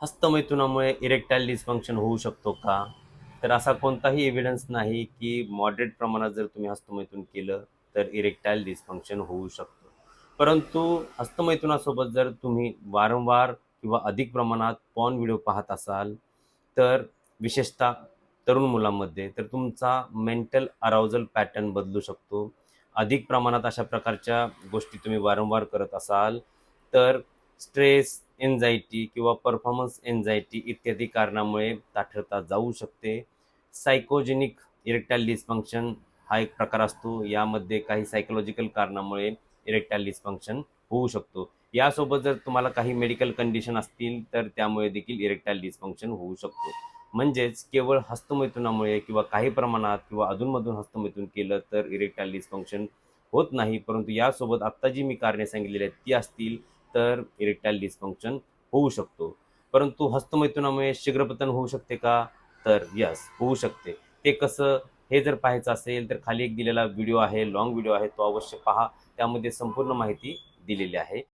हस्तमैथुनामुळे erectile dysfunction होऊ शकतो का? तर असा कोणताही एव्हिडन्स नाही की मॉडरेट प्रमाणात जर तुम्ही हस्तमैथुन केलं तर इरेक्टाईल डिस्फंक्शन होऊ शकतं. परंतु हस्तमैथुनासोबत जर तुम्ही वारंवार किंवा अधिक प्रमाणात पॉर्न व्हिडिओ पाहत असाल, तर विशेषतः तरुण मुलांमध्ये तर तुमचा मेंटल अराउजल पॅटर्न बदलू शकतो. अधिक प्रमाणात अशा प्रकारच्या गोष्टी तुम्ही वारंवार करत असाल, तर स्ट्रेस, एन्झायटी किंवा परफॉर्मन्स एन्झायटी इत्यादी कारणामुळे ताठरता जाऊ शकते. सायकोजेनिक इरेक्टाईल डिस्फंक्शन हा एक प्रकार असतो. यामध्ये काही सायकोलॉजिकल कारणामुळे इरेक्टाईल डिस्फंक्शन होऊ शकतो. यासोबत जर तुम्हाला काही मेडिकल कंडिशन असतील, तर त्यामुळे देखील इरेक्टाईल डिस्फंक्शन होऊ शकतो. म्हणजेच केवळ हस्तमैथुनामुळे किंवा काही प्रमाणात किंवा अधूनमधून हस्तमैथुन केलं तर इरेक्टाईल डिस्फंक्शन होत नाही. परंतु यासोबत आत्ता जी मी कारणे सांगितलेली आहेत ती असतील, तर इरेक्टाईल डिस्फंक्शन होऊ शकतो. परंतु हस्तमैथुनामुळे शीघ्रपतन होऊ शकते का? तर यस, होऊ शकते. ते कसं? हे जर पाहायचं असेल तर खाली एक दिलेला व्हिडिओ आहे, लाँग व्हिडिओ आहे, तो अवश्य पहा. त्यामध्ये संपूर्ण माहिती दिलेली आहे.